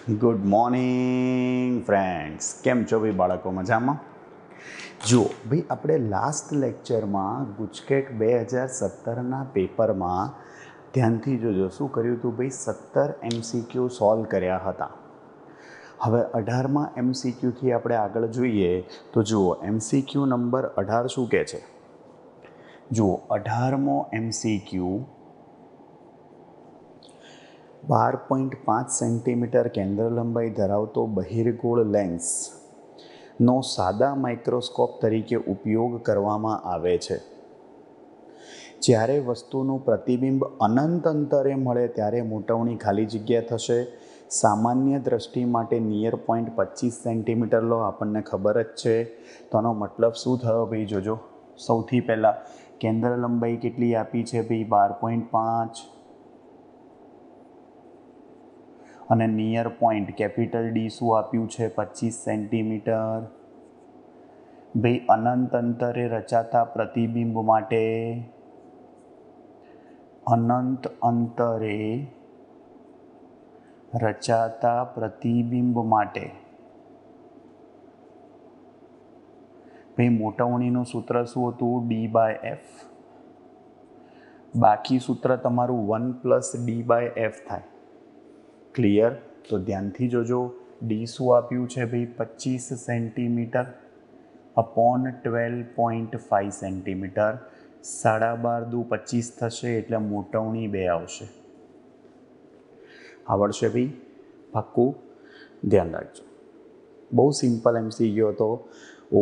Good morning friends, કેમ છો ભાઈ બાળકો? મજામાં? જુઓ ભાઈ, આપણે લાસ્ટ લેક્ચરમાં ગુજકેટ 2017ના પેપરમાં ધ્યાનથી જોજો શું કર્યું હતું ભાઈ. 17 MCQ સોલ્વ કર્યા હતા. હવે 18મા MCQથી આપણે આગળ જોઈએ તો જુઓ MCQ નંબર 18 શું કહે છે. જુઓ 18મો MCQ 12.5 સેન્ટીમીટર કેન્દ્ર લંબાઈ ધરાવતો બહિર્ગોળ લેન્સનો સાદા માઇક્રોસ્કોપ તરીકે ઉપયોગ કરવામાં આવે છે. જ્યારે વસ્તુનું પ્રતિબિંબ અનંત અંતરે મળે ત્યારે મોટવણી ખાલી જગ્યા થશે. સામાન્ય દ્રષ્ટિ માટે નિયર પોઈન્ટ 25 સેન્ટીમીટર લો, આપણને ખબર જ છે. તો આનો મતલબ શું થયો ભાઈ? જોજો, સૌથી પહેલાં કેન્દ્ર લંબાઈ કેટલી આપી છે ભાઈ? 12.5 અને નિયર પોઈન્ટ કેપિટલ ડી શું આપ્યું છે? 25 સેન્ટીમીટર. ભાઈ અનંત અંતરે રચાતા પ્રતિબિંબ માટે ભાઈ મોટવણીનું સૂત્ર શું હતું? D/F. બાકી સૂત્ર તમારું 1+D/F થાય. ક્લિયર? તો ધ્યાનથી જોજો. ડી શું આપ્યું છે ભાઈ? 25 સેન્ટીમીટર અપોન 12.5 સેન્ટીમીટર. 12.5 દુ 25 થશે એટલે મોટવણી 2 આવશે. આવડશે ભાઈ? પાક્કું? ધ્યાન રાખજો. બહુ સિમ્પલ MCQ હતો.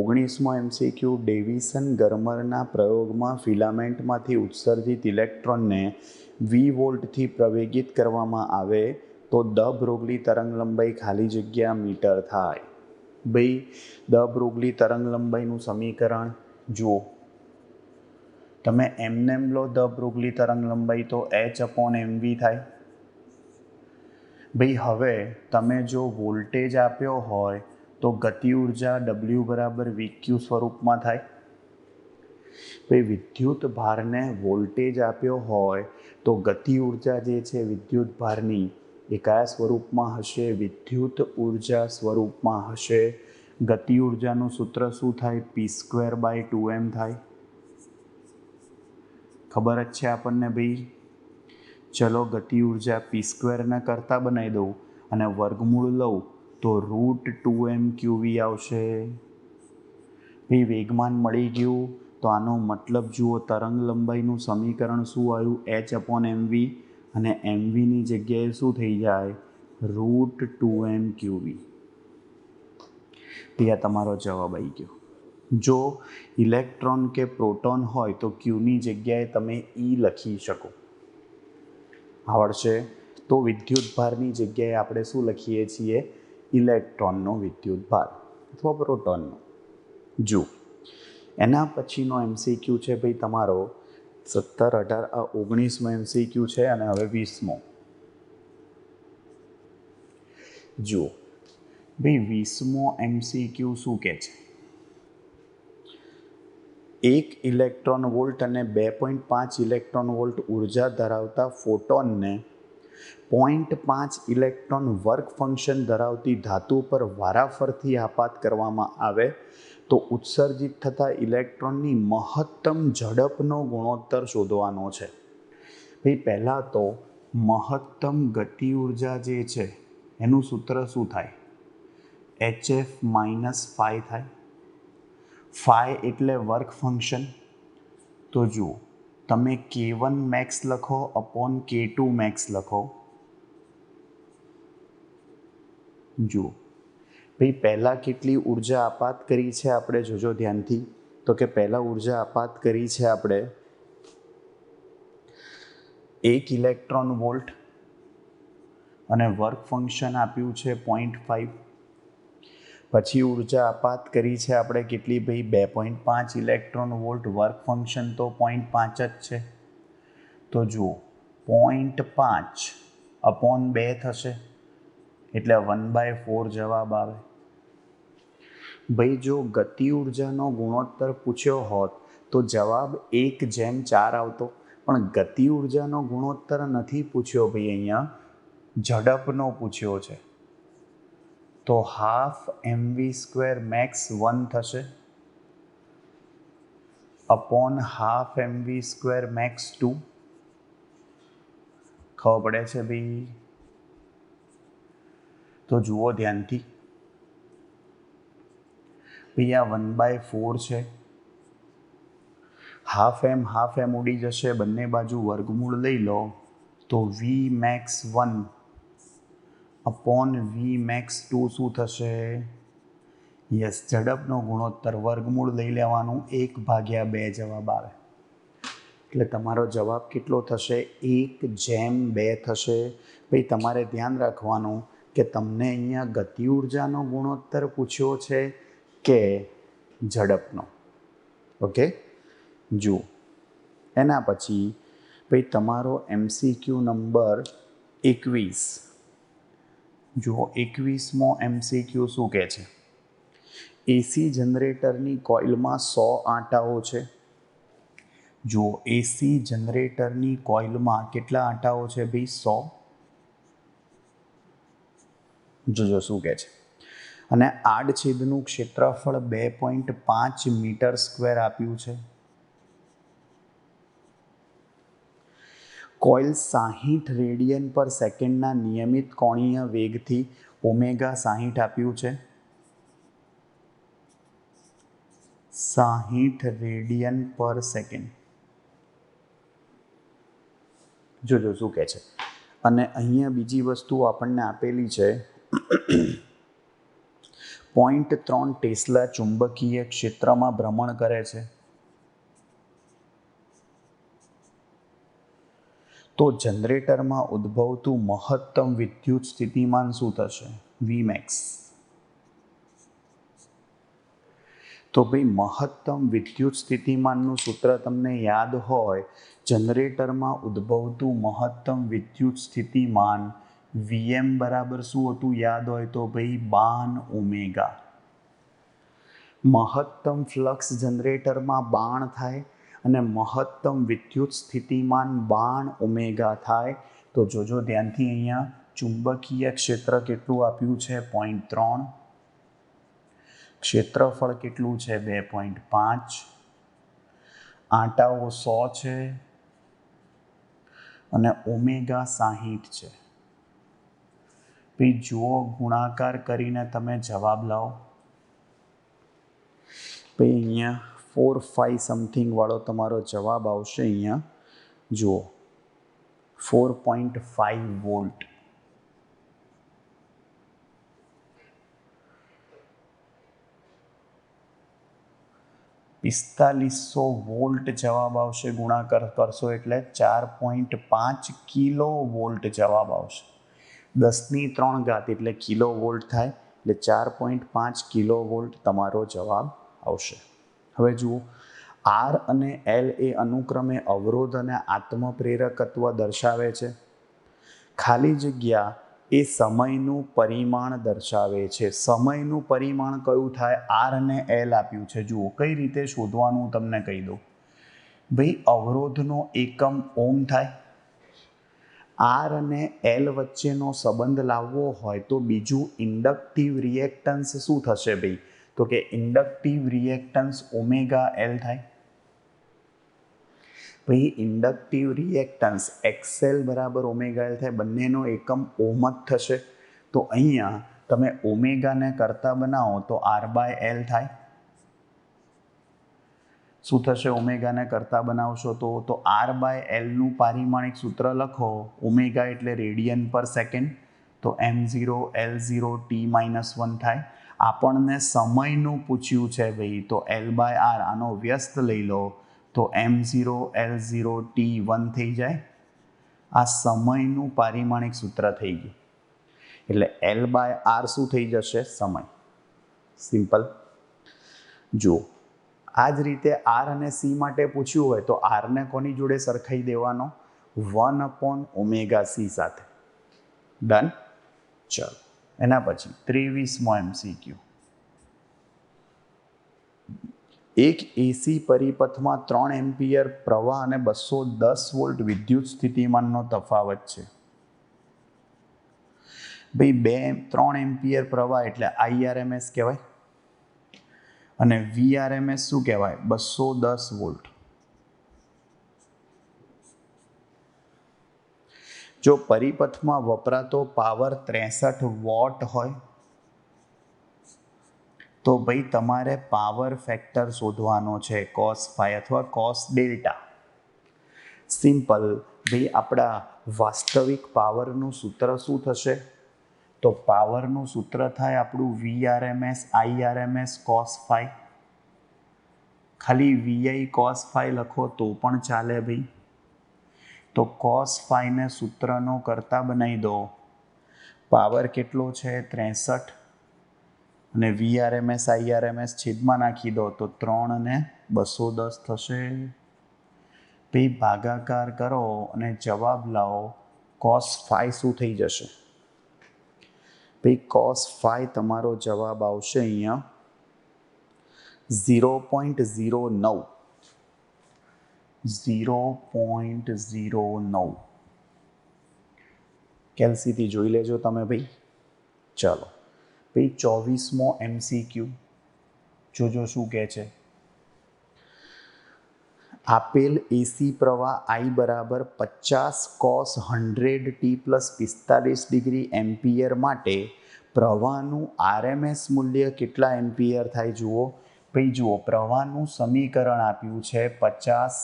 19મો MCQ ડેવિસન ગર્મરના પ્રયોગમાં ફિલામેન્ટમાંથી ઉત્સર્જિત ઇલેક્ટ્રોનને V વોલ્ટથી પ્રવેગિત કરવામાં આવે તો દ બ્રોગલી તરંગ લંબાઈ ખાલી જગ્યા મીટર થાય. ભાઈ દ બ્રોગલી તરંગ લંબાઈનું સમીકરણ જુઓ. તમે એમનેમ લો દ બ્રોગલી તરંગ લંબાઈ તો H/mv થાય. ભાઈ હવે તમે જો વોલ્ટેજ આપ્યો હોય તો ગતિ ઉર્જા W = VQ સ્વરૂપમાં થાય. ભાઈ વિદ્યુત ભારને વોલ્ટેજ આપ્યો હોય તો ગતિ ઉર્જા જે છે વિદ્યુત ભારની એ કયા સ્વરૂપમાં હશે? વિદ્યુત ઉર્જા સ્વરૂપમાં હશે. ગતિ ઉર્જાનું સૂત્ર શું થાય? P²/2m થાય. ખબર જ છે આપણને ભાઈ. ચલો ગતિ ઉર્જા P² કરતા બનાવી દઉં અને વર્ગમૂળ લઉં તો √2mQV આવશે. ભાઈ વેગમાન મળી ગયું. તો આનો મતલબ જુઓ, તરંગ લંબાઈનું સમીકરણ શું આવ્યું? H/mv અને mvની જગ્યાએ શું થઈ જાય? √2mQV. ત્યાં તમારો જવાબ આવી ગયો. જો ઇલેક્ટ્રોન કે પ્રોટોન હોય તો Qની જગ્યાએ તમે E લખી શકો. આવડશે? તો વિદ્યુત ભારની જગ્યાએ આપણે શું લખીએ છીએ? ઇલેક્ટ્રોનનો વિદ્યુત ભાર અથવા પ્રોટોનનો. જુઓ એના પછીનો MCQ છે ભાઈ તમારો 17, 18 આ 19મો MCQ છે અને હવે 20મો. જુઓ ભાઈ 20મો MCQ શું કહે છે? 1 ઇલેક્ટ્રોન વોલ્ટ અને 2.5 ઇલેક્ટ્રોન વોલ્ટ ઉર્જા ધરાવતા ફોટોનને 0.5 ઇલેક્ટ્રોન વર્ક ફંક્શન ધરાવતી ધાતુ પર વારાફરતી આપાત કરવામાં આવે તો ઉત્સર્જિત થતા ઇલેક્ટ્રોનની મહત્તમ ઝડપનો ગુણોત્તર શોધવાનો છે. ભાઈ પહેલાં તો મહત્તમ ગતિ ઉર્જા જે છે એનું સૂત્ર શું થાય? HF - phi થાય. phi એટલે વર્ક ફંક્શન. તો જુઓ તમે K1 max લખો અપોન K2 max લખો. જુઓ ભાઈ પહેલાં કેટલી ઉર્જા આપાત કરી છે આપણે? જોજો ધ્યાનથી. તો કે પહેલાં ઉર્જા આપાત કરી છે આપણે 1 ઇલેક્ટ્રોન વોલ્ટ અને વર્ક ફંક્શન આપ્યું છે 0.5. પછી ઉર્જા આપાત કરી છે આપણે કેટલી ભાઈ? 2.5 ઇલેક્ટ્રોન વોલ્ટ. વર્ક ફંક્શન તો 0.5 જ છે. તો જુઓ 0.5 અપોન 2 થશે એટલે 1/4 જવાબ આવે. ભાઈ જો ગતિ ઉર્જાનો ગુણોત્તર પૂછ્યો હોત તો જવાબ 1/4 આવતો. પણ ગતિ ઉર્જાનો ગુણોત્તર નથી પૂછ્યો ભાઈ, અહીંયા ઝડપનો પૂછ્યો છે. તો હાફ mv² મેક્સ 1 થશે अपॉन हाफ mv² मैक्स 2 खबर पड़े છે ભાઈ તો જુઓ ધ્યાનથી ભાઈ આ 1/4 છે हाफ एम उड़ी जशे बंने बाजू वर्गमूल लई लो तो v max 1 upon v max 2 शू थशे यस झड़पनो गुणोत्तर वर्गमूल लई लेवानुं 1/2 जवाब आवे એટલે તમારો જવાબ કેટલો થશે 1/2 થશે ભાઈ તમારે ધ્યાન રાખવાનું કે તમને અહીંયા ગતિ ઉર્જાનો ગુણોત્તર પૂછ્યો છે કે ઝડપનો ઓકે જુઓ એના પછી ભાઈ તમારો MCQ નંબર 21 જો 21મો MCQ શું કહે છે એસી જનરેટરની કોઇલમાં 100 આંટાઓ છે જો એસી જનરેટરની કોઇલમાં કેટલા આંટાઓ છે ભાઈ 100 જોજો શું કહે છે અને આડછેદનું ક્ષેત્રફળ 2.5 મીટર સ્ક્વેર આપ્યું છે કોઇલ 60 રેડિયન પર સેકન્ડના નિયમિત કોણીય વેગથી ઓમેગા 60 આપ્યું છે 60 રેડિયન પર સેકન્ડ જોજો શું કહે છે અને અહીંયા બીજી વસ્તુ આપણને આપેલી છે 0.3 ટેસ્લા ચુંબકીય ક્ષેત્રમાં ભ્રમણ કરે છે તો જનરેટરમાં ઉદ્ભવતું મહત્તમ વિદ્યુત સ્થિતિમાન શું થશે Vmax તો ભાઈ મહત્તમ વિદ્યુત સ્થિતિમાનનું સૂત્ર તમને યાદ હોય જનરેટરમાં ઉદ્ભવતું મહત્તમ વિદ્યુત સ્થિતિમાન Vm બરાબર શું હતું યાદ હોય તો ભાઈ 52 ઓમેગા મહત્તમ ફ્લક્સ જનરેટરમાં 52 થાય અને મહત્તમ વિદ્યુત સ્થિતિમાન 52 ઓમેગા થાય તો જોજો ધ્યાનથી અહીંયા ચુંબકીય ક્ષેત્ર કેટલું આપ્યું છે 0.3 ક્ષેત્રફળ કેટલું છે 2.5 આંટાઓ 100 છે અને ઓમેગા 60 છે ભાઈ જુઓ ગુણાકાર કરીને તમે જવાબ લાવો ભાઈ અહીંયા 4-5 સમથિંગ વાળો તમારો જવાબ આવશે અહીંયા જુઓ 4.5 વોલ્ટ 4500 વોલ્ટ જવાબ આવશે ગુણાકાર કરશો એટલે 4.5 કિલો વોલ્ટ જવાબ આવશે 10 ની 3 ઘાત એટલે કિલો વોલ્ટ થાય એટલે 4.5 કિલો વોલ્ટ તમારો જવાબ આવશે હવે જુઓ આર અને એલ એ અનુક્રમે અવરોધ અને આત્મપ્રેરકત્વ દર્શાવે છે ખાલી જગ્યા એ સમયનું પરિમાણ દર્શાવે છે સમયનું પરિમાણ કયું થાય આર અને એલ આપ્યું છે જુઓ કઈ રીતે શોધવાનું તમને કહી દઉં ભાઈ અવરોધનો એકમ ઓમ થાય આર અને એલ વચ્ચેનો સંબંધ લાવવો હોય તો બીજું ઇન્ડક્ટિવ રિએક્ટન્સ શું થશે ભાઈ તો કે ઇન્ડક્ટિવ રિએક્ટન્સ ઓમેગા એલ થાય ભાઈ ઇન્ડક્ટિવ રિએક્ટન્સ એક્સએલ બરાબર ઓમેગા એલ થાય બંનેનો એકમ ઓમ જ થશે તો અહીંયા તમે ઓમેગાને કરતા બનાવો તો આર બાય એલ થાય શું થશે ઓમેગાને કરતા બનાવશો તો આર બાય એલનું પારિમાણિક સૂત્ર લખો ઓમેગા એટલે રેડિયન પર સેકન્ડ તો m0 L0 t-1 થાય આપણને સમયનું પૂછ્યું છે ભાઈ તો L બાય આર આનો વ્યસ્ત લઈ લો તો m0 L0 t1 થઈ જાય આ સમયનું પારિમાણિક સૂત્ર થઈ ગયું એટલે L બાય આર શું થઈ જશે સમય સિમ્પલ જુઓ આ જ રીતે આર અને સી માટે પૂછ્યું હોય તો આરને કોની જોડે સરખાઈ દેવાનો 1/ωc સાથે ડન ચલો એના પછી 23મો MCQ એક એસી પરિપથમાં 3 એમ્પિયર પ્રવાહ અને 210 વોલ્ટ વિદ્યુત સ્થિતિમાનનો તફાવત છે ભાઈ 3 એમ્પિયર પ્રવાહ એટલે IRMS કહેવાય અને VRMS શું કહેવાય? 210 વોલ્ટ. જો પરિપથમાં વપરાતો પાવર 63 વોટ હોય તો ભાઈ તમારે પાવર ફેક્ટર શોધવાનો છે, cos phi અથવા cos ડેલ્ટા. સિમ્પલ. ભાઈ આપણા વાસ્તવિક પાવરનું સૂત્ર શું થશે? તો પાવરનું સૂત્ર થાય આપણું VRMS IRMS cos phi. ખાલી VI cos phi લખો તો પણ ચાલે ભાઈ. તો cos phi ને સૂત્રનો કરતા બનાવી દો. પાવર કેટલો છે? 63 અને VRMS IRMS છેદમાં નાખી દો તો 3 અને 210 થશે. ભાઈ ભાગાકાર કરો અને જવાબ લાવો. cos phi શું થઈ જશે? ભાઈ cos phi તમારો જવાબ આવશે અહીંયા 0.09. 0.09. કેલ્સીથી જોઈ લેજો તમે ભાઈ. ચાલો ભાઈ 24મો MCQ જોજો શું કહે છે. આપેલ એસી પ્રવાહ I બરાબર 50 cos 100t + 45 ડિગ્રી એમ્પિયર માટે પ્રવાહનું RMS મૂલ્ય કેટલા એમ્પિયર થાય? જુઓ ભાઈ, જુઓ પ્રવાહનું સમીકરણ આપ્યું છે 50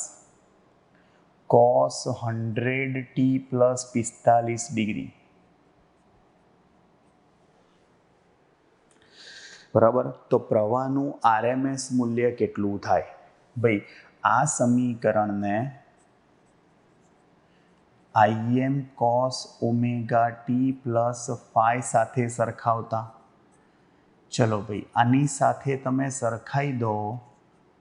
cos 100t + 45 ડિગ્રી. બરાબર. તો પ્રવાહનું RMS મૂલ્ય કેટલું થાય? ભાઈ આ સમીકરણને Im cos ωt + phi સાથે સરખાવતા. ચલો ભાઈ આની સાથે તમે સરખાઈ દો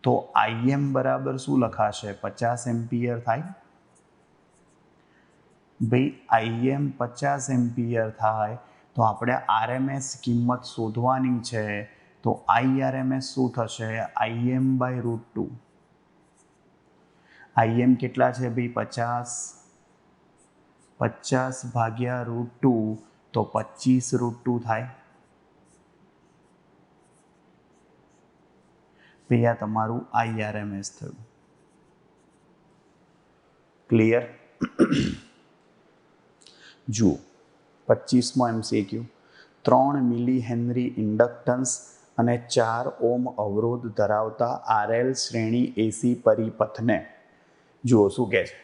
તો Im બરાબર શું લખાશે? 50 એમ્પિયર થાય. ભાઈ Im 50 એમ્પિયર થાય તો આપણે RMS કિંમત શોધવાની છે. તો IRMS શું થશે? Im/√2. Im કેટલા છે ભાઈ? 50. 50 ભાગ્યા √2 તો 25√2 થાય. ભાઈ આ તમારું IRMS થયું. ક્લિયર? જુઓ 25મો MCQ. 3 મિલી હેનરી ઇન્ડક્ટન્સ અને 4 ઓમ અવરોધ ધરાવતા RL શ્રેણી એસી પરિપથને જુઓ શું કહે છે.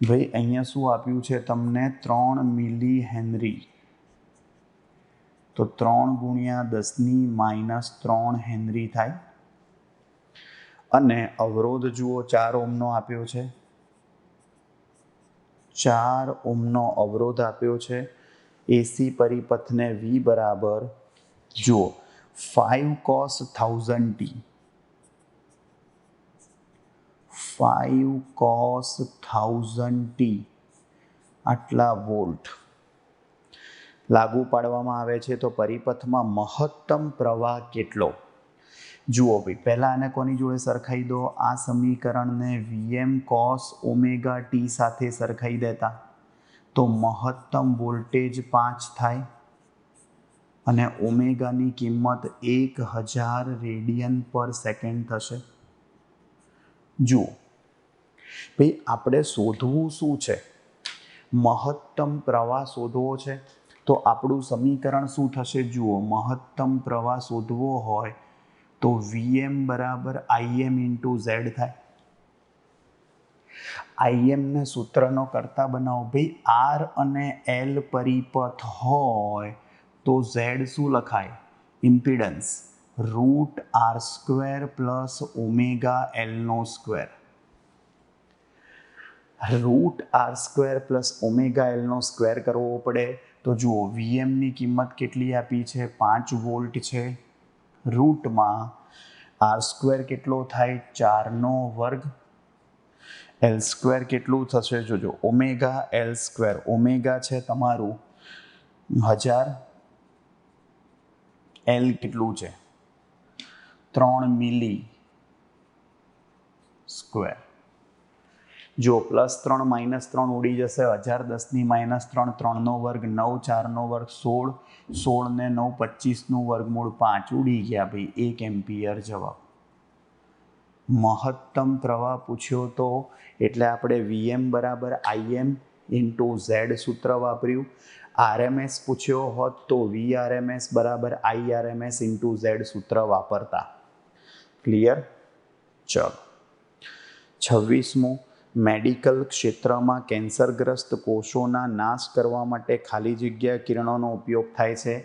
ભાઈ અહીંયા શું આપ્યું છે તમને? 3 મિલી હેનરી. તો 3 ગુણ્યા 10⁻³ હેનરી થાય. અને અવરોધ જુઓ 4 ઓમનો આપ્યો છે. 4 ઓમનો અવરોધ આપ્યો છે. એસી પરિપથને V બરાબર જુઓ 5 cos 1000t. 5 cos 1000t આટલા વોલ્ટ લાગુ પાડવામાં આવે છે. તો પરિપથમાં મહત્તમ પ્રવાહ કેટલો? જુઓ ભાઈ પહેલાં આને કોની જોડે સરખાઈ દો? આ સમીકરણને Vm cos ωt સાથે સરખાઈ દેતા તો મહત્તમ વોલ્ટેજ 5 થાય અને ઓમેગાની કિંમત 1000 રેડિયન/સેકન્ડ થશે. જુઓ ભાઈ આપણે શોધવું શું છે? મહત્તમ પ્રવાહ શોધવો છે. તો આપણું સમીકરણ શું થશે? જુઓ મહત્તમ પ્રવાહ શોધવો હોય તો Vm બરાબર Im × Z થાય. Im ને સૂત્રનો કરતા બનાવો. ભાઈ R અને L પરિપથ હોય તો Z શું લખાય? Impedance. √R² + ωL². √R² + ωL² કરવો પડે તો જુઓ Vmની કિંમત કેટલી આપી છે? 5 વોલ્ટ છે. રૂટમાં R² કેટલો થાય? 4² L² કેટલું થશે? જોજો ωL². ઓમેગા છે તમારું 1000. L કેટલું છે? 3 મિલી². જો +3 -3 ઉડી જશે, 1010 -3 3નો વર્ગ 9 4નો વર્ગ 16 16 ને 9 25નું વર્ગમૂળ 5 ઉડી ગયા ભાઈ 1 એમ્પિયર જવાબ. મહત્તમ પ્રવાહ પૂછ્યો તો એટલે આપણે VM બરાબર IM ઇન્ટુ Z સૂત્ર વાપર્યું. RMS પૂછ્યો હોત તો VRMS બરાબર IRMS ઇન્ટુ Z સૂત્ર વાપરતા. ક્લિયર? ચલો 26મું, મેડિકલ ક્ષેત્રમાં કેન્સરગ્રસ્ત કોષોના નાશ કરવા માટે ખાલી જગ્યા કિરણોનો ઉપયોગ થાય છે,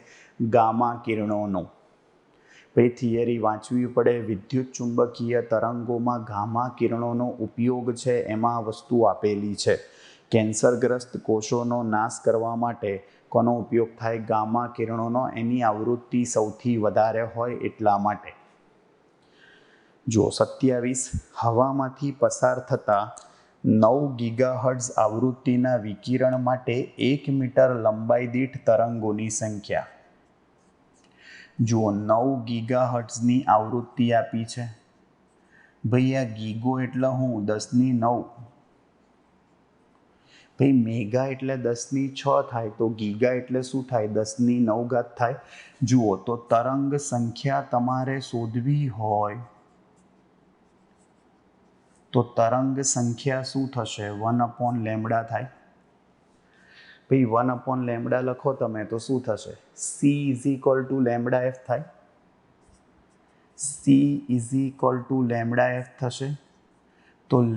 ગામા કિરણોનો. ભાઈ થિયરી વાંચવી પડે. વિદ્યુત ચુંબકીય તરંગોમાં ગામા કિરણોનો ઉપયોગ છે, એમાં વસ્તુ આપેલી છે. કેન્સરગ્રસ્ત કોષોનો નાશ કરવા માટે કોનો ઉપયોગ થાય? ગામા કિરણોનો. એની આવૃત્તિ સૌથી વધારે હોય એટલા માટે. જો 27, હવામાંથી પસાર થતા 9 ગીગાહર્ટ્ઝ આવૃત્તિના વિકિરણ માટે 1 મીટર લંબાઈ દીઠ તરંગોની સંખ્યા. જો 9 ગીગાહર્ટ્ઝની આવૃત્તિ આપી છે. ભાઈ આ ગીગો એટલે હું 10⁹. ભાઈ મેગા એટલે 10⁶ થાય, તો ગીગા એટલે શું થાય? 10⁹ થાય. જુઓ તો તરંગ સંખ્યા તમારે શોધવી હોય તો તરંગ સંખ્યા શું થશે? 1/λ થાય. ભાઈ 1/λ લખો તમે તો શું થશે? C = λf થાય. C = λf થશે. તો λ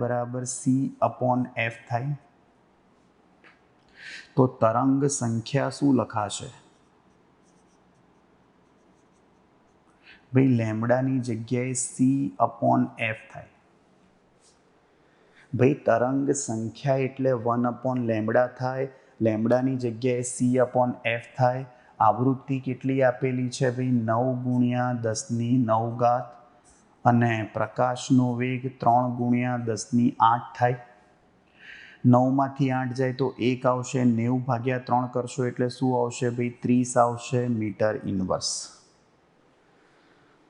બરાબર C/f થાય. તો તરંગ સંખ્યા શું લખાશે? ભાઈ લેમ્ડાની જગ્યાએ C/f થાય. ભાઈ તરંગ સંખ્યા એટલે 1/λ થાય. લેમ્ડાની જગ્યાએ C/f થાય. આવૃત્તિ કેટલી આપેલી છે? ભાઈ 9 × 10⁹ અને પ્રકાશનો વેગ 3 × 10⁸ થાય. 9માંથી 8 જાય તો 1 આવશે. 90/3 કરશો એટલે શું આવશે? ભાઈ 30 આવશે મીટર ઇન્વર્સ.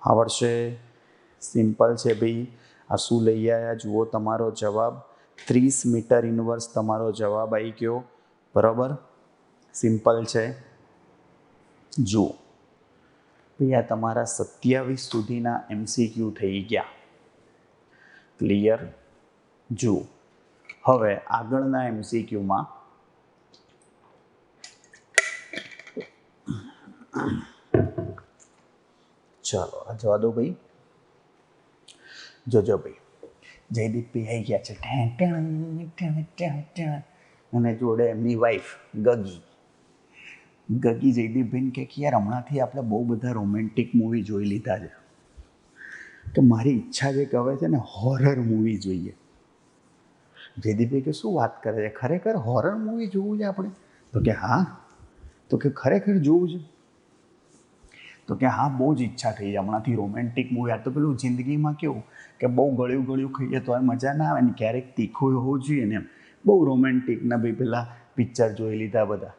આવડશે? સિમ્પલ છે ભાઈ. આ શું લઈ આવ્યા જુઓ તમારો જવાબ 30 મીટર ઇન્વર્સ તમારો જવાબ આવી ગયો. બરાબર, સિમ્પલ છે. જુઓ ભાઈ આ તમારા 27 સુધીના MCQ થઈ ગયા. ક્લિયર? જુઓ હવે આગળના MCQમાં ચાલો આ જવા દો ભાઈ. જોજો ભાઈ જયદીપભાઈ આવી ગયા છે અને જોડે એમની વાઈફ ગગી. ગગી જયદીપભાઈને કહે કે યાર હમણાંથી આપણે બહુ બધા રોમેન્ટિક મૂવી જોઈ લીધા છે, તો મારી ઈચ્છા છે કે હવે છે ને હોરર મૂવી જોઈએ. જયદીપભાઈ કે શું વાત કરે છે, ખરેખર હોરર મૂવી જોવું છે આપણે? તો કે હા. તો કે ખરેખર જોવું છે? તો કે હા બહુ જ ઈચ્છા થઈ છે હમણાંથી રોમેન્ટિક મૂવી. આ તો પેલું જિંદગીમાં કેવું કે બહુ ગળ્યું ખાઈએ તો મજા ના આવે ને, ક્યારેક તીખું હોવું જોઈએ ને એમ. બહુ રોમેન્ટિક ના ભાઈ પેલા પિક્ચર જોઈ લીધા બધા,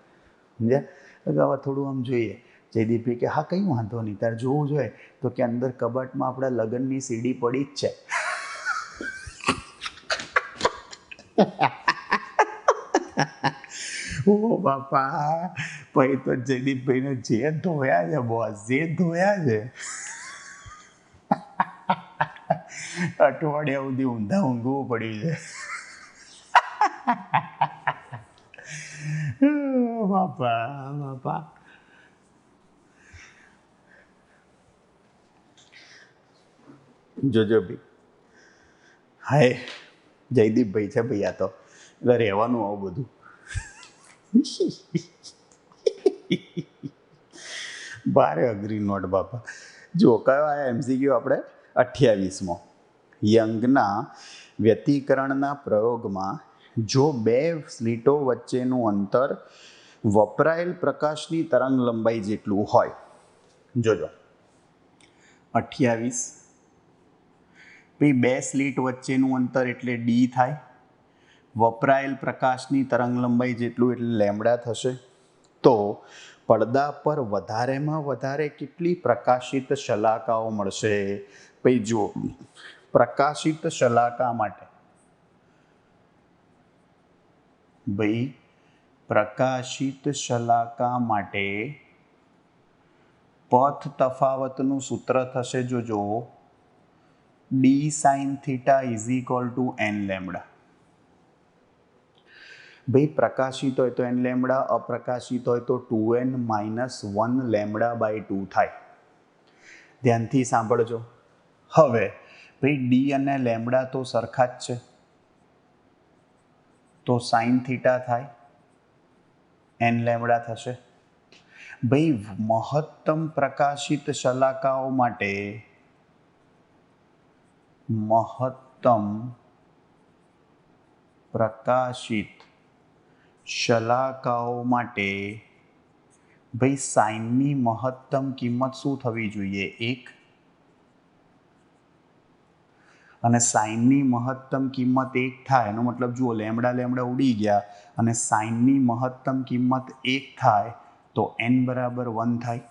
સમજ્યા? હવે થોડું આમ જોઈએ. જયદીપભાઈ કે હા કંઈ વાંધો નહીં, તારે જોવું જોઈએ. તો કે અંદર કબાટમાં આપણા લગ્નની સીડી પડી જ છે. ઓ બાપા, પછી તો જયદીપભાઈને જે ધોયા છે બોસ, જે ધોયા છે. અઠવાડિયા સુધી ઊંધા ઊંઘવું પડ્યું છે. બાપા બાપા. જોજો ભાઈ. હાય જયદીપભાઈ છે ભાઈ, આ તો એટલે રહેવાનું આવું બધું. ભારે અઘરી નોટ બાપા. જો કયો આયા MCQ આપણે? 28મો. યંગના વ્યતિકરણના પ્રયોગમાં જો બે સ્લીટો વચ્ચેનું અંતર વપરાયેલ પ્રકાશની તરંગ લંબાઈ જેટલું હોય. જોજો 28. ભાઈ બે સ્લીટ વચ્ચેનું અંતર એટલે D થાય. વપરાયેલ પ્રકાશની તરંગ લંબાઈ જેટલું એટલે લેમ્ડા થશે. તો પડદા પર વધારેમાં વધારે કેટલી પ્રકાશિત શલાકાઓ મળશે? ભાઈ જુઓ, પ્રકાશિત શલાકા માટે ભાઈ પ્રકાશિત શલાકા માટે પથ તફાવતનું સૂત્ર થશે જોજો D sine theta is equal to N lambda. ભાઈ પ્રકાશિત હોય તો એન લેમડા, અપ્રકાશિત હોય તો 2n - 1 લેમડા બાય 2 થાય. ધ્યાનથી સાંભળજો. હવે ભાઈ ડી અને લેમડા તો સરખા જ છે, તો સાઇન થીટા થાય, એન લેમડા થશે. ભાઈ મહત્તમ પ્રકાશિત શલાકાઓ માટે મહત્તમ પ્રકાશિત શલાકાઓ માટે ભાઈ સાઇનની મહત્તમ કિંમત શું થવી જોઈએ? 1. અને સાઇનની મહત્તમ કિંમત 1 થાય એનો મતલબ જુઓ, લેમડા લેમડા ઉડી ગયા અને સાઇનની મહત્તમ કિંમત 1 થાય તો n બરાબર 1 થાય.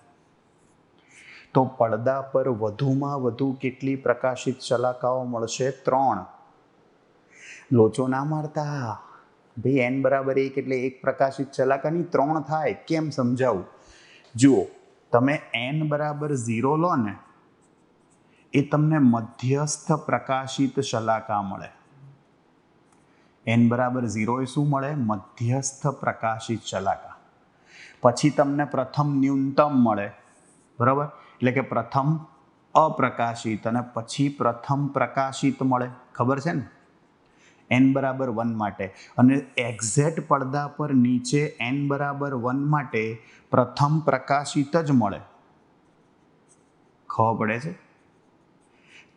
તો પડદા પર વધુમાં વધુ કેટલી પ્રકાશિત શલાકાઓ મળશે? 3. લોચો ના મારતા ભાઈ, n બરાબર 1 એટલે એક પ્રકાશિત શલાકાની 3 થાય. કેમ સમજાવું? જુઓ, તમે n બરાબર 0 લો ને, એ તમને મધ્યસ્થ પ્રકાશિત શલાકા મળે. n બરાબર 0 એ શું મળે? મધ્યસ્થ પ્રકાશિત શલાકા. પછી તમને પ્રથમ ન્યૂનતમ મળે, બરાબર? એટલે કે પ્રથમ અપ્રકાશિત અને પછી પ્રથમ પ્રકાશિત મળે. ખબર છે ને? n બરાબર 1 માટે. અને એક્ઝેક્ટ પડદા પર નીચે n બરાબર 1 માટે પ્રથમ પ્રકાશિત જ મળે. ખબર પડે છે?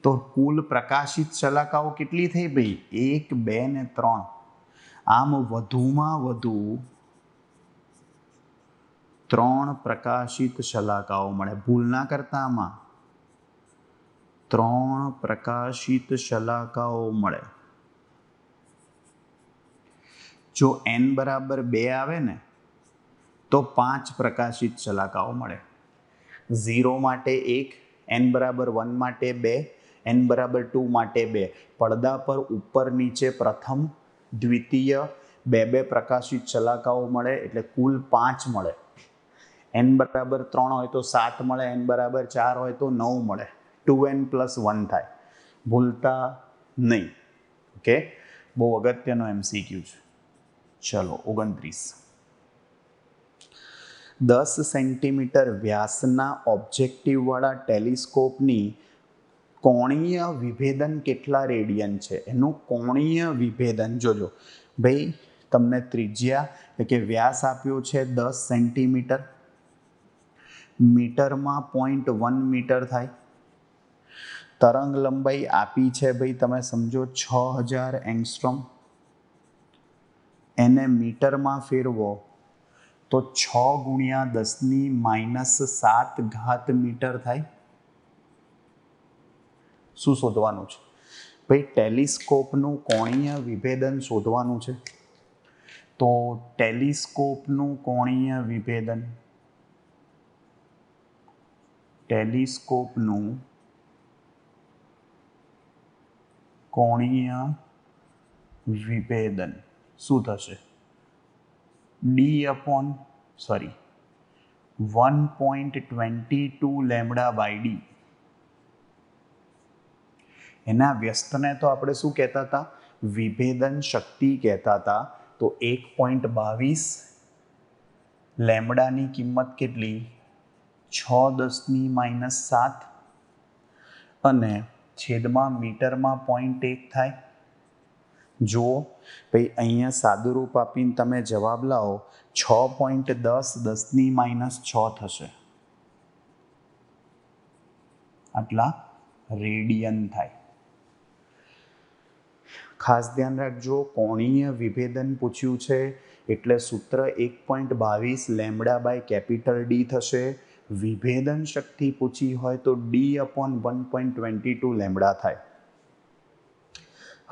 તો કુલ પ્રકાશિત શલાકાઓ કેટલી થઈ ભાઈ? 1, 2 ને 3. આમ વધુમાં વધુ 3 પ્રકાશિત શલાકાઓ મળે. ભૂલ ના કરતા, આમાં 3 પ્રકાશિત શલાકાઓ મળે. જો n બરાબર 2 આવે ને તો 5 પ્રકાશિત શલાકાઓ મળે. 0 માટે 1, n બરાબર 1 માટે 2, n બરાબર 2 માટે 2. પડદા પર ઉપર નીચે પ્રથમ, દ્વિતીય 2 પ્રકાશિત શલાકાઓ મળે એટલે કુલ 5 મળે. n બરાબર 3 હોય તો 7 મળે, n બરાબર 4 હોય તો 9 મળે. 2n + 1 થાય. ભૂલતા નહીં. ઓકે, બહુ અગત્યનો MCQ છે. ચલો 29. 10 સેન્ટીમીટર વ્યાસના ઓબ્જેક્ટિવવાળા ટેલિસ્કોપની કોણીય વિભેદન કેટલા રેડિયન છે? એનું કોણીય વિભેદન જોજો ભાઈ. તમને ત્રિજ્યા એટલે કે વ્યાસ આપ્યો છે 10 સેન્ટીમીટર, મીટરમાં 0.1 મીટર થાય. તરંગ લંબાઈ આપી છે ભાઈ, તમે સમજો 6000 એંગસ્ટ્રોમ. એને મીટરમાં ફેરવો તો 6 × 10⁻⁷ મીટર થાય. શું શોધવાનું છે ભાઈ? ટેલિસ્કોપનું કોણીય વિભેદન શોધવાનું છે. તો ટેલિસ્કોપનું કોણીય વિભેદન, ટેલિસ્કોપનું કોણીય વિભેદન શું થશે? 1.22 λ/d. એના વ્યસ્તને તો આપણે શું કહેતા હતા? વિભેદન શક્તિ કહેતા હતા. તો 1.22 લેમ્ડાની કિંમત કેટલી? 6⁻⁷ અને છેદમાં મીટરમાં 0.1 થાય. જુઓ ભાઈ, અહીંયા સાદુરૂપ આપીને તમે જવાબ લાવો 6.10⁻⁶ થશે. આટલા રેડિયન થાય. ખાસ ધ્યાન રાખજો, કોણીય વિભેદન પૂછ્યું છે એટલે સૂત્ર 1.22 λ/D થશે. વિભેદન શક્તિ પૂછી હોય તો D/1.22 લેમ્ડા થાય.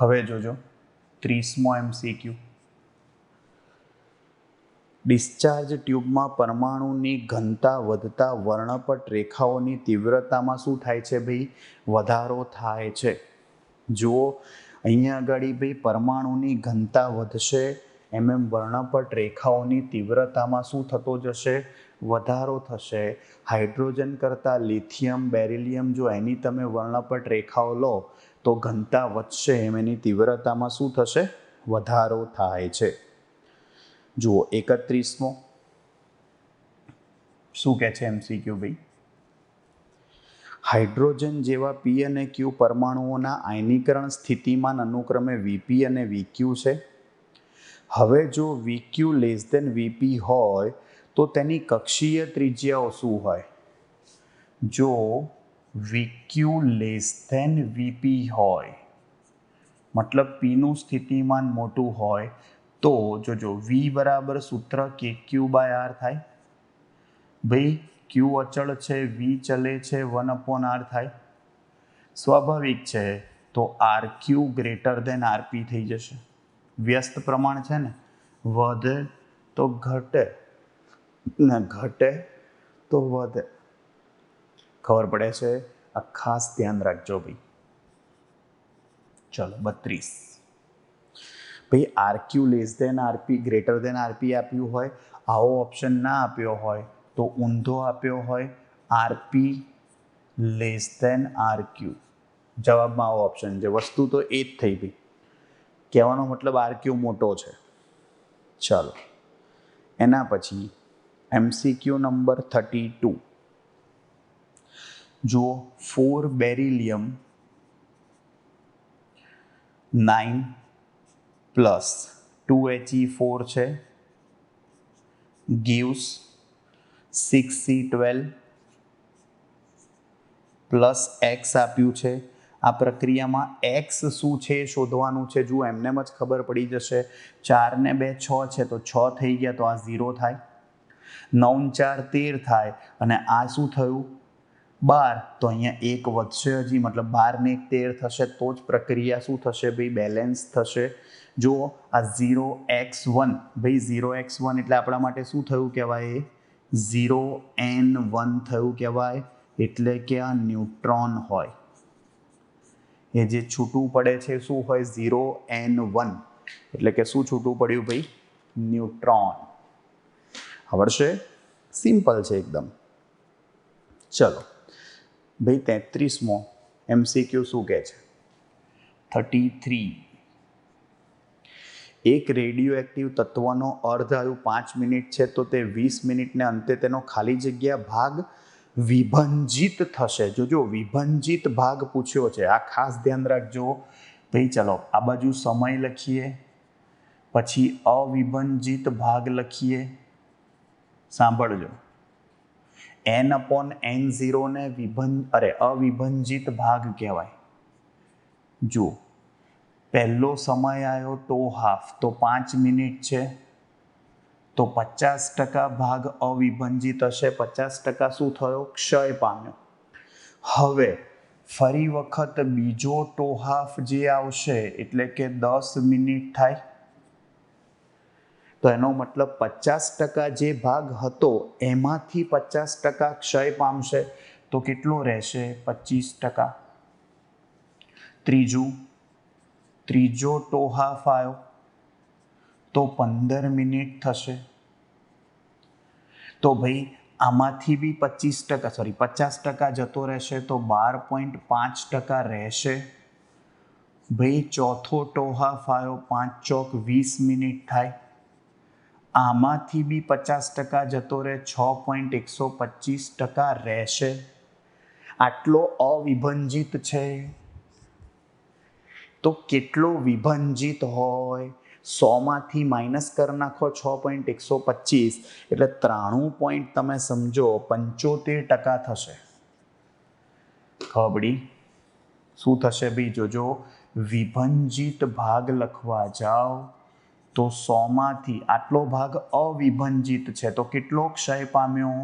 હવે જોજો 30મો MCQ. ડિસ્ચાર્જ ટ્યુબમાં પરમાણુની ઘનતા વધતા વર્ણપટ રેખાઓની તીવ્રતામાં શું થાય છે ભાઈ? વધારો થાય છે. જુઓ અહીંયા આગળ ભાઈ પરમાણુની ઘનતા વધશે એમ એમ વર્ણપટ રેખાઓની તીવ્રતામાં શું થતો જશે? વધારો થશે. હાઇડ્રોજન કરતાં લિથિયમ બેરિલિયમ જો એની તમે વર્ણપટ રેખાઓ લો તો ઘનતા વધશે એમ એની તીવ્રતામાં શું થશે? વધારો થાય છે. જુઓ 31મો શું કહે છે MCQ ભાઈ? હાઇડ્રોજન જેવા પી અને ક્યુ પરમાણુઓના આયનીકરણ સ્થિતિમાન અનુક્રમે વીપી અને વીક્યુ છે. હવે જો વીક્યુ લેસ દેન વીપી હોય તો તેની કક્ષીય ત્રિજ્યાઓ શું હોય? જો વીક્યુ લેસ દેન વીપી હોય મતલબ પીનું સ્થિતિમાન મોટું હોય તો જોજો વી બરાબર સૂત્ર કે ક્યુ બાય આર થાય. ભાઈ ક્યુ અચળ છે, વી ચલે છે, 1/r થાય. સ્વાભાવિક છે તો R Q greater than RP થઈ જશે. વ્યસ્ત પ્રમાણ છે ને, વધે તો ઘટે ને ઘટે તો વધે. ખબર પડે છે? આ ખાસ ધ્યાન રાખજો ભાઈ. ચલો 32. ભાઈ R Q less than RP greater than RP આપ્યું હોય, આવો ઓપ્શન ના આપ્યો હોય તો ઊંધો આપ્યો હોય RP less than R Q. જવાબમાં આવો ઓપ્શન છે. વસ્તુ તો એ જ થઈ ભાઈ. કહેવાનો મતલબ આર ક્યુ મોટો છે. ચાલો એના પછી MCQ નંબર 32. જુઓ 4 બેરિલિયમ 9 પ્લસ 2He4 છે gives 6C12 પ્લસ એક્સ આપ્યું છે. આ પ્રક્રિયામાં એક્સ શું છે એ શોધવાનું છે. જુઓ એમને જ ખબર પડી જશે. 4 ને 2 6 છે તો 6 થઈ ગયા તો આ 0 થાય. 9 4 13 થાય અને આ શું થયું? 12 તો અહીંયા 1 વધશે હજી, મતલબ 12 ને 1 13 થશે તો જ પ્રક્રિયા શું થશે ભાઈ? બેલેન્સ થશે. જુઓ આ 0x1 ભાઈ 0x1 એટલે આપણા માટે શું થયું કહેવાય? 0n1 થયું કહેવાય. એટલે કે આ ન્યુટ્રોન હોય. એ જે છૂટું પડે છે શું હોય? 0n1 એટલે કે શું છૂટું પડ્યું ભાઈ? ન્યુટ્રોન. આવડશે? સિમ્પલ છે એકદમ. ચલો ભાઈ 33મો MCQ શું કહે છે? 33. એક રેડિયો એક્ટિવ તત્વનો અર્ધાયુ 5 મિનિટ છે તો તે 20 મિનિટને અંતે તેનો ખાલી જગ્યા ભાગ વિભંજિત થશે. જોજો વિભંજિત ભાગ પૂછ્યો છે, આ ખાસ ધ્યાન રાખજો ભાઈ. ચલો આ બાજુ સમય લખીએ, પછી અવિભંજિત ભાગ લખીએ. સાંભળજો, n/n0 ને અવિભંજિત ભાગ કહેવાય. જુઓ પહેલો સમય આવ્યો ½ તો 5 મિનિટ છે તો 50% ભાગ અવિભંજિત હશે. 50% શું થયો? ક્ષય પામ્યો. હવે ફરી વખત બીજો ½ જે આવશે એટલે કે 10 મિનિટ થાય. તો એનો મતલબ 50% જે ભાગ હતો એમાંથી 50% ક્ષય પામશે તો કેટલો રહેશે? 25%. ત્રીજો ½ આવ્યો તો 15 મિનિટ થશે. તો ભાઈ આમાંથી બી 50% જતો રહેશે તો 12.5% રહેશે. ભાઈ ચોથો ½ આવ્યો, 5 ચોક 20 મિનિટ થાય. આમાંથી બી 50% જતો રહે, 6.125% રહેશે. આટલો અવિભંજિત છે તો કેટલો વિભંજિત હોય? 100માંથી માઇનસ કરી નાખો 6.125 એટલે 93 તમે સમજો 75% થશે. ખબડી શું થશે ભાઈ? જોજો વિભંજિત ભાગ લખવા જાઓ તો 100માંથી આટલો ભાગ અવિભંજિત છે તો કેટલો ક્ષય પામ્યો?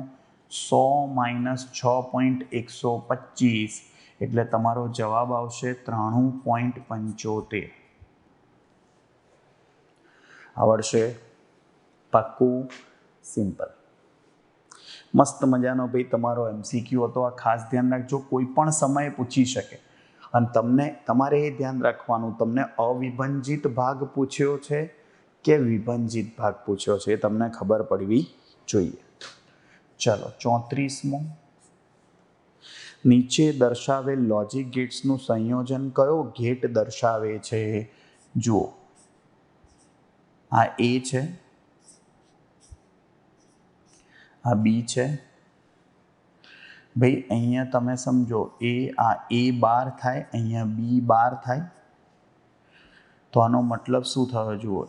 100 - 6.125 એટલે તમારો જવાબ આવશે 93.75. આવડશે? પાક્કું? સિમ્પલ. મસ્ત મજાનો ભાઈ તમારો MCQ હતો. આ ખાસ ધ્યાન રાખજો, કોઈ પણ સમયે પૂછી શકે. અને તમારે એ ધ્યાન રાખવાનું, તમને અવિભંજિત ભાગ પૂછ્યો છે કે વિભંજિત ભાગ પૂછ્યો છે, એ તમને ખબર પડવી જોઈએ. ચલો 34મો, નીચે દર્શાવેલ લોજિક ગેટ્સનું સંયોજન કયો ગેટ દર્શાવે છે? જુઓ, આ એ છે, આ બી છે. ભાઈ અહીંયા તમે સમજો, આ એ બાર થાય, અહીંયા બી બાર થાય, તો આનો મતલબ શું થયો? જુઓ,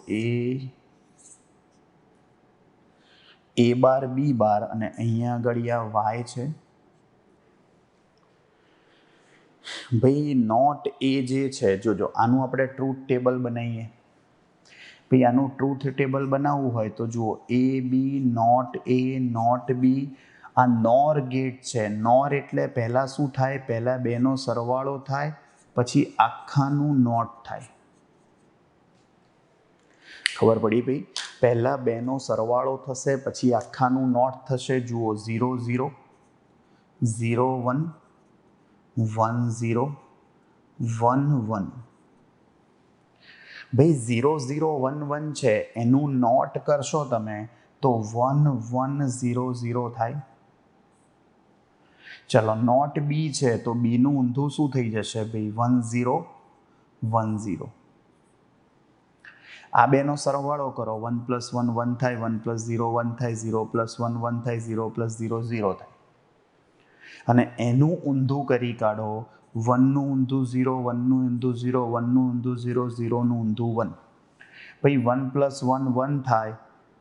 એ બાર બી બાર અને અહીંયા આગળ આ વાય છે. ભાઈ નોટ એ જે છે, જોજો આનું આપણે ટ્રુથ ટેબલ બનાવીએ. ભાઈ આનું ટ્રુથ ટેબલ બનાવવું હોય તો જુઓ, એ બી નોટ એ નોટ બી, આ નોર ગેટ છે. નોર એટલે પહેલાં શું થાય? પહેલાં બેનો સરવાળો થાય, પછી આખાનું નોટ થાય. ખબર પડી ભાઈ? પહેલાં બેનો સરવાળો થશે, પછી આખાનું નોટ થશે. જુઓ 0 0 0 1 1 0 1 1. ભાઈ 0 0 1 1 છે, એનું નોટ કરશો તમે તો 1 1 0 0 થાય. ચલો નોટ બી છે, તો બીનું ઊંધું શું થઈ જશે? ભાઈ 1 0 1 0. આ બેનો સરવાળો કરો, 1 + 1 1 થાય, 1 + 0 1 થાય, 0 + 1 1 થાય, 0 + 0 0 થાય. અને એનું ઊંધું કરી કાઢો, 1નું ઊંધું 0 1નું ઊંધું 0 1નું ઊંધું 0 0નું ઊંધું 1. ભાઈ 1 + 1 1 થાય,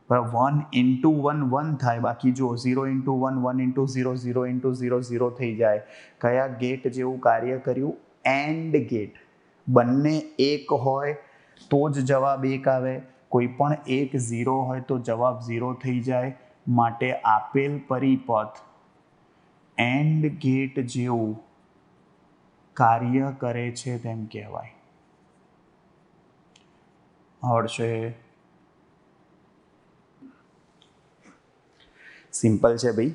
બરાબર? 1 × 1 1 થાય. બાકી જો 0 × 1 1 × 0 0 × 0 0 થઈ જાય. કયા ગેટ જેવું કાર્ય કર્યું? And gate. બંને એક હોય તો જ જવાબ 1 આવે. કોઈ પણ એક 0 હોય તો જવાબ 0 થઈ જાય. માટે આપેલ પરિપથ એન્ડ ગેટ જેવું કાર્ય કરે છે તેમ કહેવાય. આવડશે? સિમ્પલ છે ભાઈ.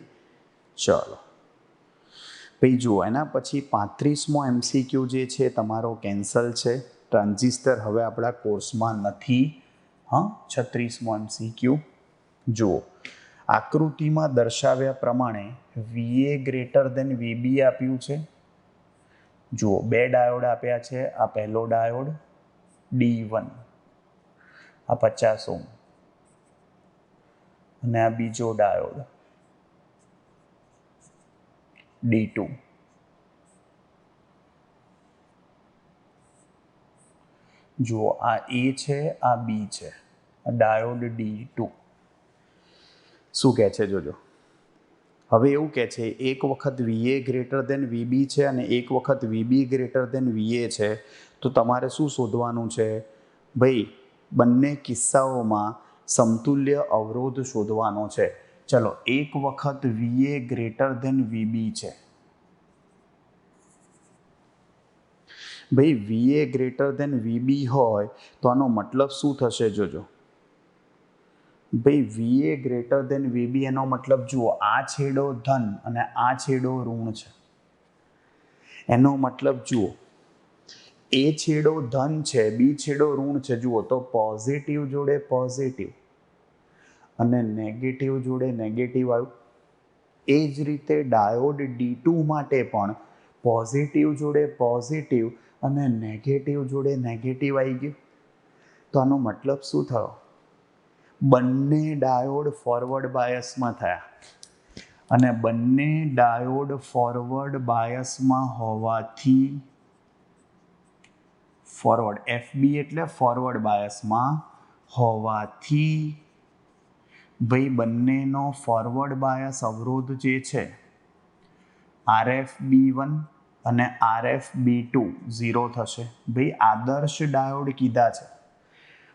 ચલો ભાઈ જુઓ, એના પછી 35મો MCQ જે છે તમારો કેન્સલ છે. ટ્રાન્ઝિસ્ટર હવે આપણા કોર્સમાં નથી. 36મો MCQ જુઓ, આકૃતિમાં દર્શાવ્યા પ્રમાણે VA > VB આપ્યું છે. જુઓ, 2 ડાયોડ આપ્યા છે. આ પહેલો ડાયોડ D1, આ 50 ઓહ્મ, અને આ બીજો ડાયોડ D2. જુઓ, આ A છે, આ B છે, આ ડાયોડ D2. શું કહે છે? જોજો, હવે એવું કહે છે, એક વખત VA > VB છે અને એક વખત VB > VA છે. તો તમારે શું શોધવાનું છે? ભાઈ બંને કિસ્સાઓમાં સમતુલ્ય અવરોધ શોધવાનો છે. ચલો, એક વખત VA > VB છે. ભાઈ VA > VB હોય તો આનો મતલબ શું થશે? જોજો ભાઈ, VA > VB એનો મતલબ જુઓ, આ છેડો ધન અને આ છેડો ઋણ છે. એનો મતલબ જુઓ, એ છેડો ધન છે, બી છેડો ઋણ છે. જુઓ તો પોઝિટિવ જોડે પોઝિટિવ અને નેગેટિવ જોડે નેગેટિવ આવ્યું. એ જ રીતે ડાયોડ D2 માટે પણ પોઝિટિવ જોડે પોઝિટિવ અને નેગેટિવ જોડે નેગેટિવ આવી ગયું. તો આનો મતલબ શું થયો? બંને ડાયોડ ફોરવર્ડ બાયસમાં થયા. અને બંને ડાયોડ ફોરવર્ડ બાયસમાં હોવાથી, ફોરવર્ડ FB એટલે ફોરવર્ડ બાયસમાં હોવાથી, ભાઈ બંનેનો ફોરવર્ડ બાયસ અવરોધ જે છે RFB1 અને RFB2 0 થશે. ભાઈ આદર્શ ડાયોડ કીધા છે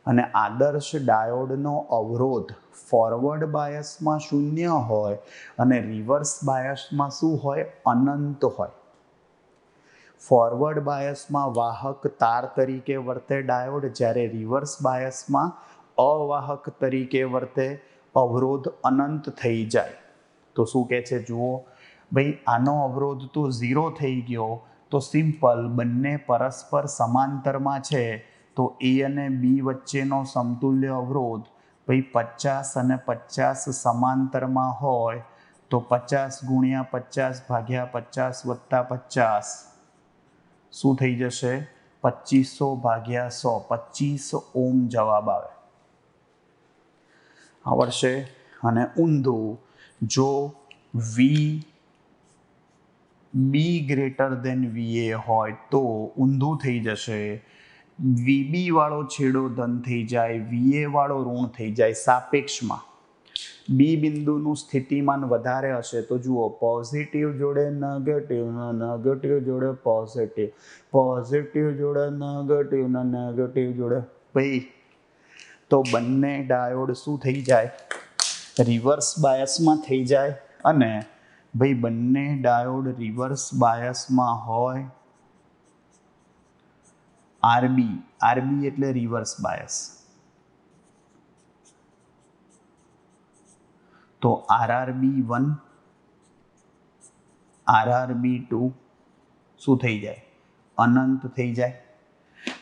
અને આદર્શ ડાયોડનો અવરોધ ફોરવર્ડ બાયસમાં 0 હોય અને રિવર્સ બાયસમાં શું હોય? અનંત હોય. ફોરવર્ડ બાયસમાં વાહક તાર તરીકે વર્તે ડાયોડ, જ્યારે રિવર્સ બાયસમાં અવાહક તરીકે વર્તે. અવરોધ અનંત થઈ જાય. તો શું કહે છે? જુઓ ભાઈ, આનો અવરોધ તો 0 થઈ ગયો. તો સિમ્પલ, બંને પરસ્પર સમાંતરમાં છે તો એ અને બી વચ્ચેનો સમતુલ્ય અવરોધ ભાઈ 50 અને 50 સમાંતરમાં હોય તો 50 ગુણ્યા 50 ભાગ્યા 50 વત્તા 50 શું થઈ જશે? 2500 ભાગ્યા 100, 25 ઓમ જવાબ આવે આવડશે. અને ઊંધું, જો વી બી ગ્રેટર દેન વીએ હોય તો ઊંધું થઈ જશે. વીબી વાળો છેડો ધન થઈ જાય, વીએ વાળો ઋણ થઈ જાય. સાપેક્ષમાં બી બિંદુનું સ્થિતિમાન વધારે હશે તો જુઓ, પોઝિટિવ જોડે નેગેટિવ, નેગેટિવ જોડે પોઝિટિવ, પોઝિટિવ જોડે નેગેટિવ, નેગેટિવ જોડે ભાઈ તો બંને ડાયોડ શું થઈ જાય? રિવર્સ બાયસમાં થઈ જાય. અને ભાઈ બંને ડાયોડ રિવર્સ બાયસમાં હોય, આરબી, આરબી એટલે રિવર્સ બાયસ, તો RRB1 RRB2 શું થઈ જાય? અનંત થઈ જાય.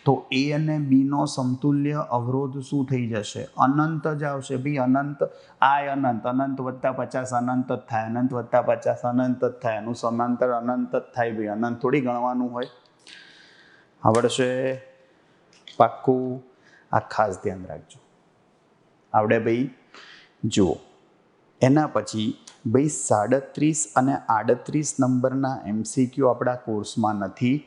તો એ અને બી નો સમતુલ્ય અવરોધ શું થઈ જશે? અનંત જ આવશે ભાઈ. અનંત, આ અનંત, અનંત વત્તા 50 અનંત જ થાય, અનંત વત્તા 50 અનંત જ થાય, એનું સમાંતર અનંત જ થાય ભાઈ. અનંત થોડી ગણવાનું હોય. આવડશે? પાક્કું? આ ખાસ ધ્યાન રાખજો. આવડે ભાઈ? જુઓ, એના પછી ભાઈ 37 અને 38 નંબરના MCQ આપણા કોર્સમાં નથી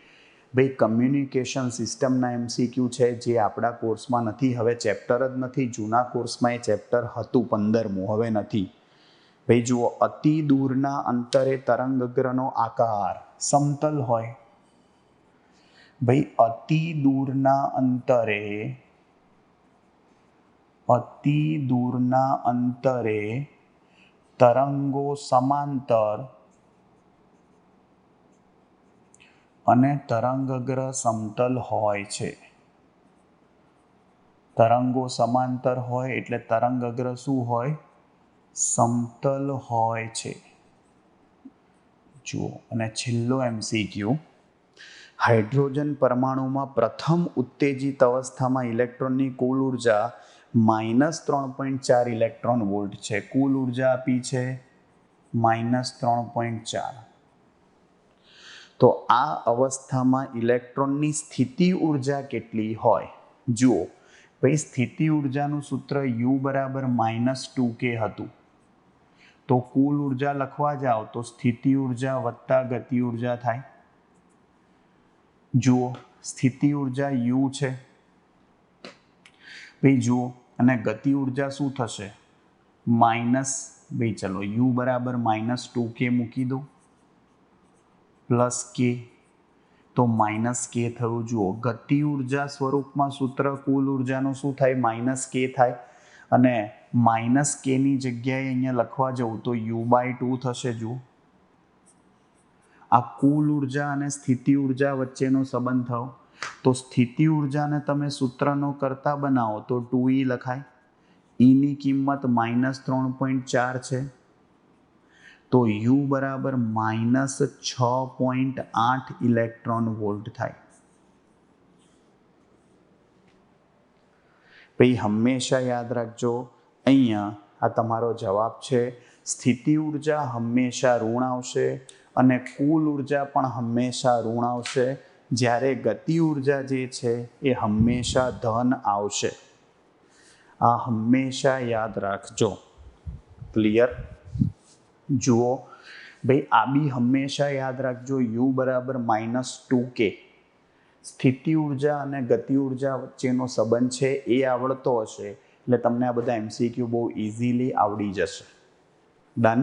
ભાઈ. કમ્યુનિકેશન સિસ્ટમના MCQ છે જે આપણા કોર્સમાં નથી. હવે ચેપ્ટર જ નથી. જૂના કોર્સમાં એ ચેપ્ટર હતું 15મું, હવે નથી ભાઈ. જુઓ, અતિ દૂરના અંતરે તરંગગ્રહનો આકાર સમતલ હોય ભાઈ. અતિ દૂરના અંતરે, અતિ દૂરના અંતરે તરંગો સમાંતર અને તરંગગ્રહ સમતલ હોય છે. તરંગો સમાંતર હોય એટલે તરંગગ્રહ શું હોય? સમતલ હોય છે. જુઓ, અને છેલ્લો MCQ, હાઇડ્રોજન પરમાણુમાં પ્રથમ ઉત્તેજિત અવસ્થામાં ઇલેક્ટ્રોનની કુલ ઉર્જા -3.4 ઇલેક્ટ્રોન વોલ્ટ છે. કુલ ઉર્જા આપી છે -3.4. તો આ અવસ્થામાં ઇલેક્ટ્રોનની સ્થિતિ ઉર્જા કેટલી હોય? જુઓ ભાઈ, સ્થિતિ ઉર્જાનું સૂત્ર U બરાબર -2K હતું. તો કુલ ઉર્જા લખવા જાઓ તો સ્થિતિ ઉર્જા વત્તા ગતિ ઉર્જા થાય. જુઓ, સ્થિતિ ઉર્જા U છે ભાઈ. જુઓ, અને ગતિ ઉર્જા શું થશે? માઇનસ, ભાઈ ચલો U બરાબર -2K મૂકી દો, પ્લસ K, તો -K થયું. જુઓ, ગતિ ઉર્જા સ્વરૂપમાં સૂત્ર કુલ ઉર્જાનું શું થાય? -K થાય. અને -K ની જગ્યાએ અહીંયા લખવા જવું તો U/2 થશે. જુઓ, આ કુલ ઉર્જા અને સ્થિતિ ઉર્જા વચ્ચેનો સંબંધ થયો. તો સ્થિતિ ઉર્જાને તમે સૂત્રનો કરતા બનાવો તો 2E લખાય. ની કિંમત -3.4 છે તો U બરાબર -6.8 ઇલેક્ટ્રોન વોલ્ટ થાય. ભાઈ હંમેશા યાદ રાખજો, અહીંયા આ તમારો જવાબ છે. સ્થિતિ ઉર્જા હંમેશા ઋણ આવશે અને કુલ ઉર્જા પણ હંમેશા ઋણ આવશે. જ્યારે ગતિ ઉર્જા જે છે એ હંમેશા ધન આવશે. આ હંમેશા યાદ રાખજો. ક્લિયર? જુઓ ભાઈ, આ બી હંમેશા યાદ રાખજો. U બરાબર -2K. સ્થિતિ ઉર્જા અને ગતિ ઉર્જા વચ્ચેનો સંબંધ છે એ આવડતો હશે એટલે તમને આ બધા MCQ બહુ ઇઝીલી આવડી જશે. ડન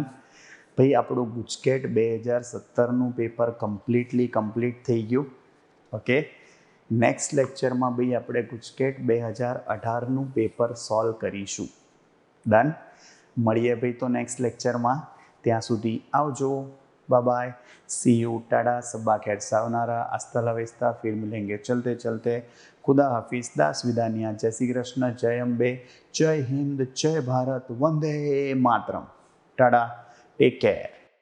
ભાઈ. આપણું ગુજકેટ 2017નું પેપર કમ્પ્લીટ થઈ ગયું. ઓકે, નેક્સ્ટ લેક્ચરમાં ભાઈ આપણે ગુજકેટ 2018નું પેપર સોલ્વ કરીશું. ડન? મળીએ ભાઈ તો નેક્સ્ટ લેક્ચરમાં. ત્યાં સુધી આવજો. Bye bye, see you, tata, सब्बा खैर, सावनारा, हस्ता ला वेस्ता, फिर मिलेंगे चलते चलते. खुदा हाफिज, दास विदानिया, जय श्री कृष्ण, जय अम्बे, जय हिंद, जय भारत, वंदे मातरम. Tata, take care.